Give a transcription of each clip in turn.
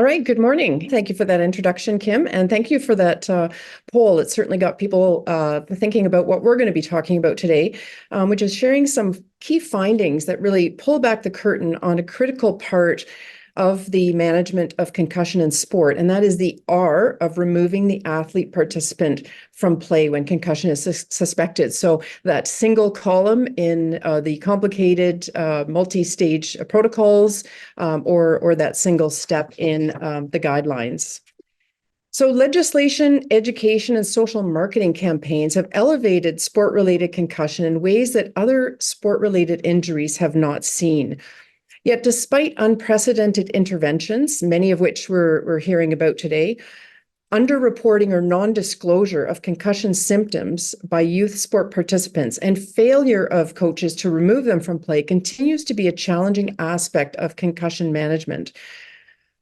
All right, good morning. Thank you for that introduction, Kim, and thank you for that poll. It certainly got people thinking about what we're going to be talking about today, which is sharing some key findings that really pull back the curtain on a critical part of the management of concussion in sport, and that is the R of removing the athlete participant from play when concussion is suspected. So that single column in the complicated multi-stage protocols, or that single step in the guidelines. So legislation, education, and social marketing campaigns have elevated sport-related concussion in ways that other sport-related injuries have not seen. Yet, despite unprecedented interventions, many of which we're hearing about today, underreporting or non-disclosure of concussion symptoms by youth sport participants and failure of coaches to remove them from play continues to be a challenging aspect of concussion management.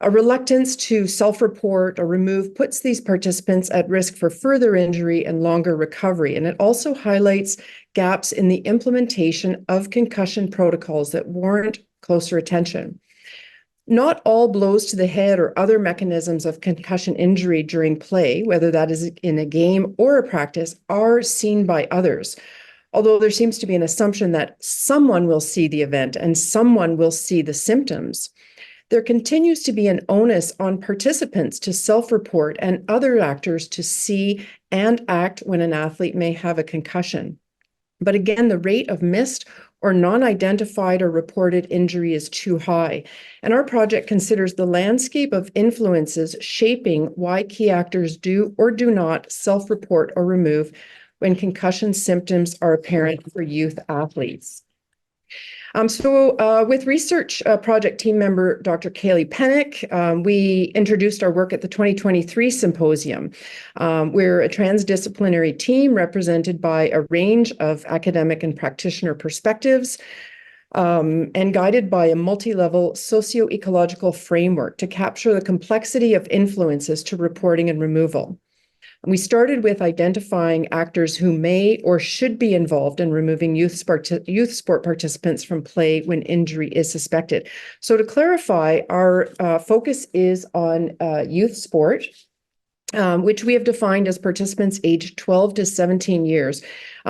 A reluctance to self-report or remove puts these participants at risk for further injury and longer recovery, and it also highlights gaps in the implementation of concussion protocols that warrant closer attention. Not all blows to the head or other mechanisms of concussion injury during play, whether that is in a game or a practice, are seen by others. Although there seems to be an assumption that someone will see the event and someone will see the symptoms, there continues to be an onus on participants to self-report and other actors to see and act when an athlete may have a concussion. But again, the rate of missed or non-identified or reported injury is too high. And our project considers the landscape of influences shaping why key actors do or do not self-report or remove when concussion symptoms are apparent for youth athletes. With research project team member Dr. Kaylee Pennick, we introduced our work at the 2023 Symposium. We're a transdisciplinary team represented by a range of academic and practitioner perspectives, and guided by a multi-level socio-ecological framework to capture the complexity of influences to reporting and removal. We started with identifying actors who may or should be involved in removing youth sport participants from play when injury is suspected. So to clarify, our focus is on youth sport, which we have defined as participants aged 12 to 17 years.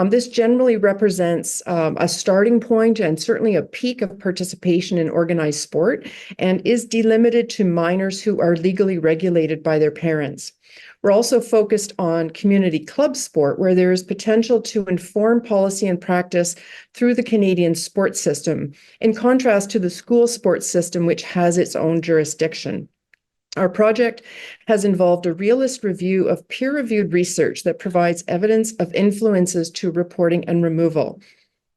This generally represents a starting point and certainly a peak of participation in organized sport, and is delimited to minors who are legally regulated by their parents. We're also focused on community club sport, where there is potential to inform policy and practice through the Canadian sports system, in contrast to the school sports system, which has its own jurisdiction. Our project has involved a realist review of peer-reviewed research that provides evidence of influences to reporting and removal.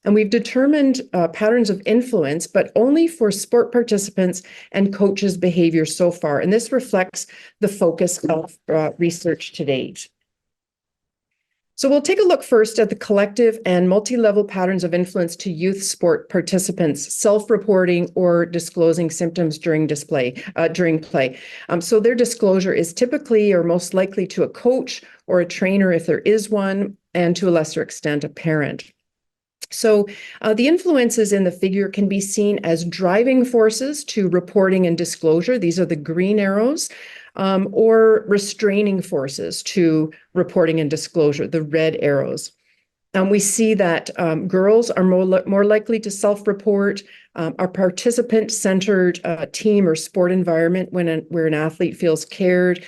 And we've determined patterns of influence, but only for sport participants and coaches' behavior so far. And this reflects the focus of research to date. So we'll take a look first at the collective and multi-level patterns of influence to youth sport participants, self-reporting or disclosing symptoms during play. So their disclosure is typically or most likely to a coach or a trainer if there is one, and to a lesser extent, a parent. So the influences in the figure can be seen as driving forces to reporting and disclosure. These are the green arrows, or restraining forces to reporting and disclosure, the red arrows. We see that girls are more likely to self-report. A participant-centered team or sport environment where an athlete feels cared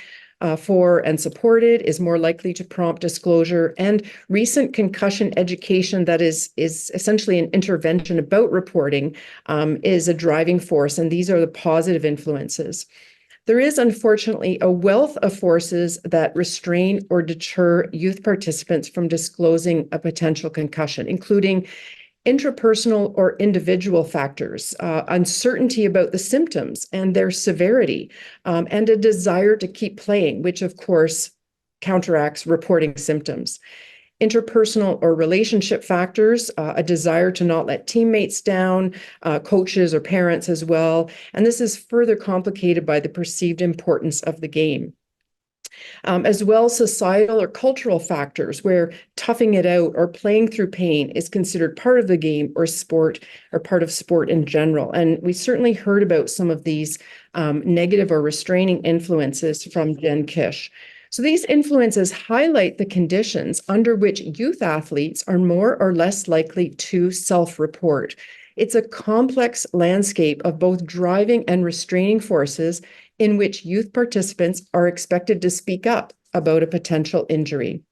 for and supported is more likely to prompt disclosure, and recent concussion education that is essentially an intervention about reporting is a driving force, and these are the positive influences. There is unfortunately a wealth of forces that restrain or deter youth participants from disclosing a potential concussion, including intrapersonal or individual factors, uncertainty about the symptoms and their severity, and a desire to keep playing, which of course counteracts reporting symptoms. Interpersonal or relationship factors, a desire to not let teammates down, coaches or parents as well. And this is further complicated by the perceived importance of the game. As well as societal or cultural factors where toughing it out or playing through pain is considered part of the game or sport or part of sport in general. And we certainly heard about some of these negative or restraining influences from Jen Kish. So these influences highlight the conditions under which youth athletes are more or less likely to self-report. It's a complex landscape of both driving and restraining forces in which youth participants are expected to speak up about a potential injury.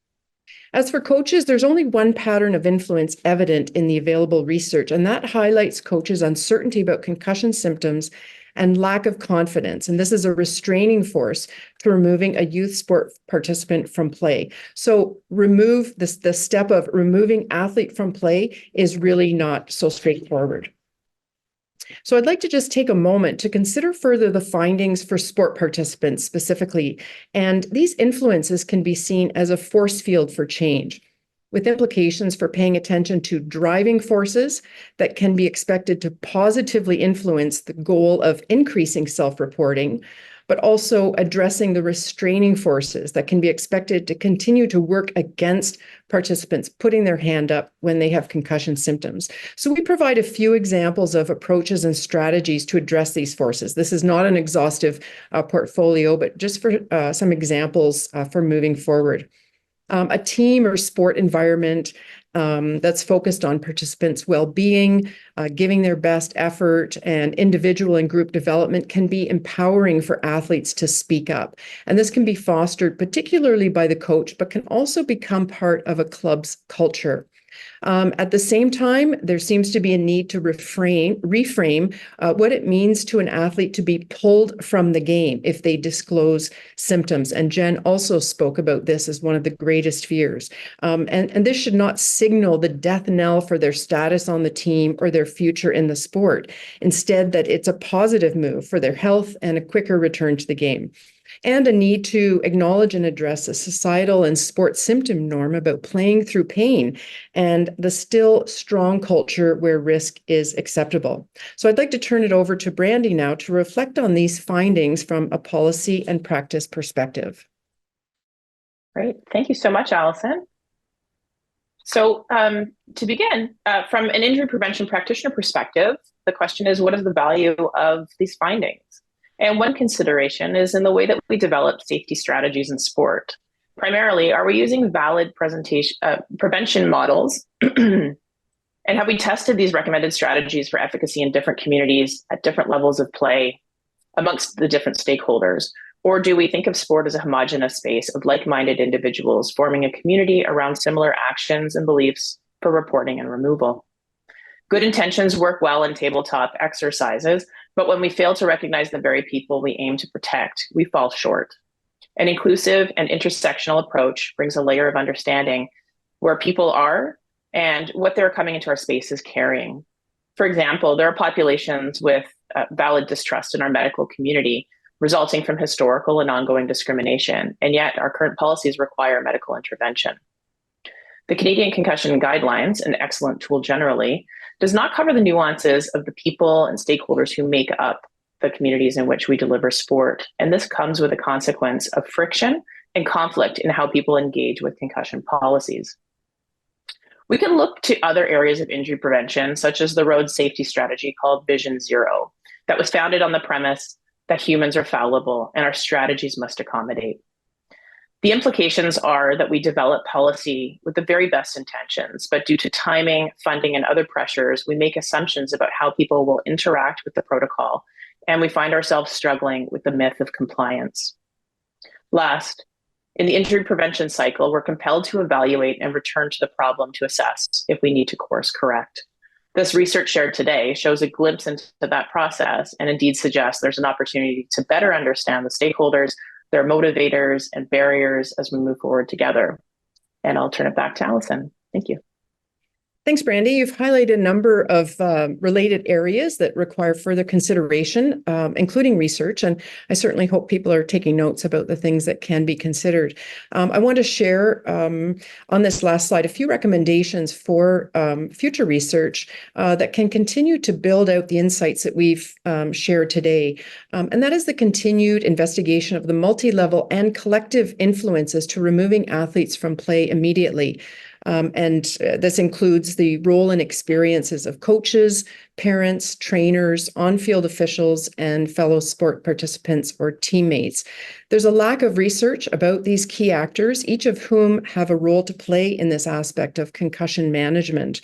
As for coaches, there's only one pattern of influence evident in the available research, and that highlights coaches' uncertainty about concussion symptoms and lack of confidence. And this is a restraining force to removing a youth sport participant from play. So the step of removing athlete from play is really not so straightforward. So I'd like to just take a moment to consider further the findings for sport participants specifically. And these influences can be seen as a force field for change, with implications for paying attention to driving forces that can be expected to positively influence the goal of increasing self-reporting, but also addressing the restraining forces that can be expected to continue to work against participants putting their hand up when they have concussion symptoms. So we provide a few examples of approaches and strategies to address these forces. This is not an exhaustive portfolio, but just for some examples for moving forward. A team or sport environment that's focused on participants' well-being, giving their best effort, and individual and group development can be empowering for athletes to speak up. And this can be fostered particularly by the coach, but can also become part of a club's culture. At the same time, there seems to be a need to reframe what it means to an athlete to be pulled from the game if they disclose symptoms. And Jen also spoke about this as one of the greatest fears. And this should not signal the death knell for their status on the team or their future in the sport. Instead, that it's a positive move for their health and a quicker return to the game. And a need to acknowledge and address a societal and sports symptom norm about playing through pain and the still strong culture where risk is acceptable. So I'd like to turn it over to Brandy now to reflect on these findings from a policy and practice perspective. Great. Thank you so much, Alison. So to begin, from an injury prevention practitioner perspective, the question is, what is the value of these findings? And one consideration is in the way that we develop safety strategies in sport. Primarily, are we using valid prevention models? And have we tested these recommended strategies for efficacy in different communities at different levels of play amongst the different stakeholders? Or do we think of sport as a homogenous space of like-minded individuals forming a community around similar actions and beliefs for reporting and removal? Good intentions work well in tabletop exercises, but when we fail to recognize the very people we aim to protect, we fall short. An inclusive and intersectional approach brings a layer of understanding where people are and what they're coming into our spaces carrying. For example, there are populations with valid distrust in our medical community resulting from historical and ongoing discrimination, and yet our current policies require medical intervention. The Canadian Concussion Guidelines, an excellent tool generally, does not cover the nuances of the people and stakeholders who make up the communities in which we deliver sport. And this comes with a consequence of friction and conflict in how people engage with concussion policies. We can look to other areas of injury prevention, such as the road safety strategy called Vision Zero, that was founded on the premise that humans are fallible and our strategies must accommodate. The implications are that we develop policy with the very best intentions, but due to timing, funding, and other pressures, we make assumptions about how people will interact with the protocol, and we find ourselves struggling with the myth of compliance. Last, in the injury prevention cycle, we're compelled to evaluate and return to the problem to assess if we need to course correct. This research shared today shows a glimpse into that process and indeed suggests there's an opportunity to better understand the stakeholders, their motivators and barriers as we move forward together. And I'll turn it back to Alison. Thank you. Thanks, Brandy. You've highlighted a number of related areas that require further consideration, including research, and I certainly hope people are taking notes about the things that can be considered. I want to share on this last slide a few recommendations for future research that can continue to build out the insights that we've shared today, and that is the continued investigation of the multi-level and collective influences to removing athletes from play immediately. And this includes the role and experiences of coaches, parents, trainers, on-field officials, and fellow sport participants or teammates. There's a lack of research about these key actors, each of whom have a role to play in this aspect of concussion management.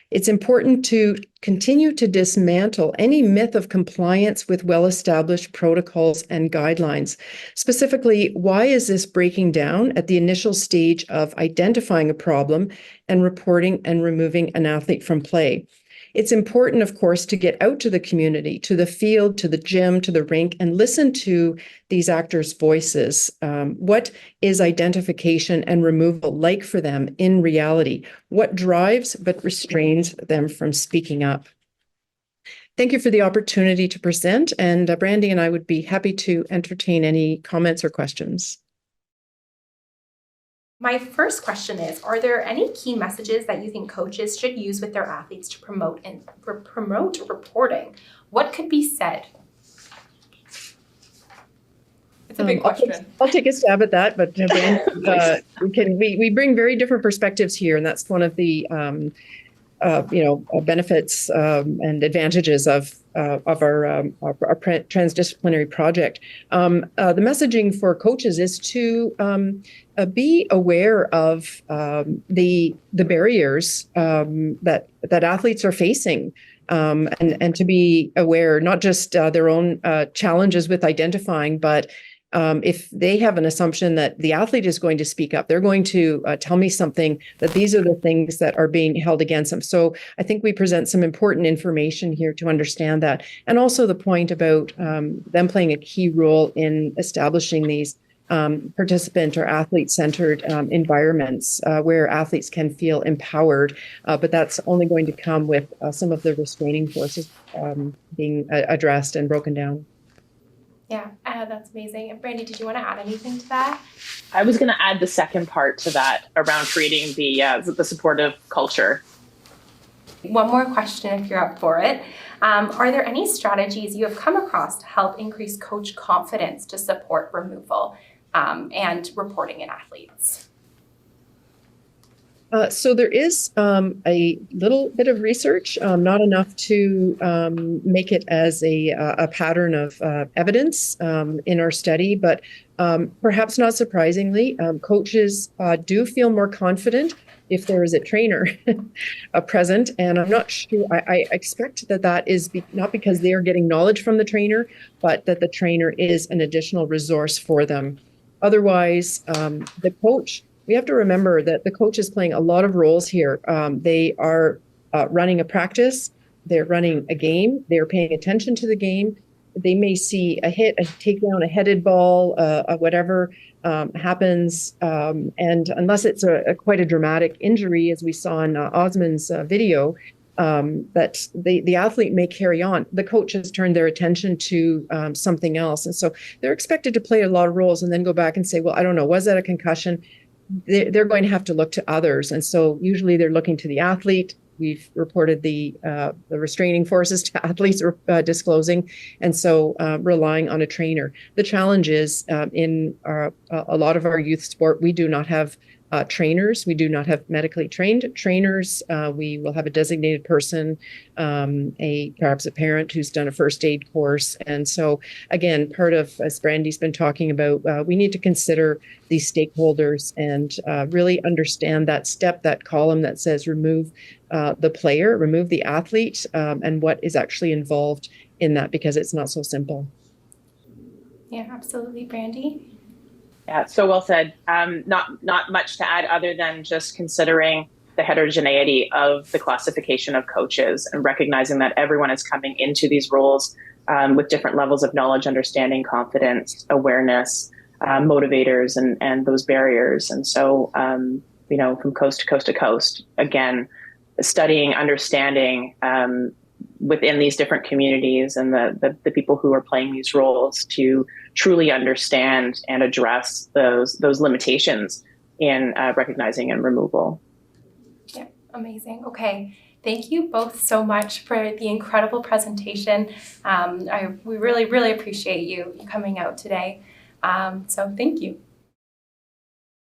It's important to continue to dismantle any myth of compliance with well-established protocols and guidelines. Specifically, why is this breaking down at the initial stage of identifying a problem and reporting and removing an athlete from play? It's important, of course, to get out to the community, to the field, to the gym, to the rink, and listen to these actors' voices. What is identification and removal like for them in reality? What drives but restrains them from speaking up? Thank you for the opportunity to present, and Brandy and I would be happy to entertain any comments or questions. My first question is, are there any key messages that you think coaches should use with their athletes to promote reporting? What could be said? It's a big question. I'll take a stab at that, but we bring very different perspectives here, and that's one of the benefits and advantages of our transdisciplinary project. The messaging for coaches is to be aware of the barriers that athletes are facing, and to be aware not just their own challenges with identifying, but if they have an assumption that the athlete is going to speak up, they're going to tell me something, that these are the things that are being held against them. So I think we present some important information here to understand that. And also the point about them playing a key role in establishing these participant or athlete-centered environments where athletes can feel empowered. But that's only going to come with some of the restraining forces being addressed and broken down. Yeah, that's amazing. And Brandy, did you want to add anything to that? I was going to add the second part to that around creating the supportive culture. One more question if you're up for it. Are there any strategies you have come across to help increase coach confidence to support removal and reporting in athletes? So there is a little bit of research, not enough to make it as a pattern of evidence in our study, but perhaps not surprisingly, coaches do feel more confident if there is a trainer present. And I'm not sure, I expect that is not because they are getting knowledge from the trainer, but that the trainer is an additional resource for them. Otherwise, the coach, we have to remember that the coach is playing a lot of roles here. They are running a practice, they're running a game, they're paying attention to the game. They may see a hit, a takedown, a headed ball, whatever happens. And unless it's quite a dramatic injury, as we saw in Osman's video, that the athlete may carry on. The coach has turned their attention to something else. And so they're expected to play a lot of roles and then go back and say, well, I don't know, was that a concussion? They're going to have to look to others. And so usually they're looking to the athlete. We've reported the restraining forces to athletes disclosing, and so relying on a trainer. The challenge is in a lot of our youth sport, we do not have trainers. We do not have medically trained trainers. We will have a designated person, perhaps a parent who's done a first aid course. And so, again, part of, as Brandy's been talking about, we need to consider these stakeholders and really understand that step, that column that says remove the player, remove the athlete, and what is actually involved in that, because it's not so simple. Yeah, absolutely. Brandy? Yeah, so well said. Not much to add other than just considering the heterogeneity of the classification of coaches and recognizing that everyone is coming into these roles with different levels of knowledge, understanding, confidence, awareness, motivators, and those barriers. And so, from coast to coast to coast, again, studying, understanding within these different communities and the people who are playing these roles to truly understand and address those limitations in recognizing and removal. Yeah, amazing. Okay. Thank you both so much for the incredible presentation. We really, really appreciate you coming out today. So thank you.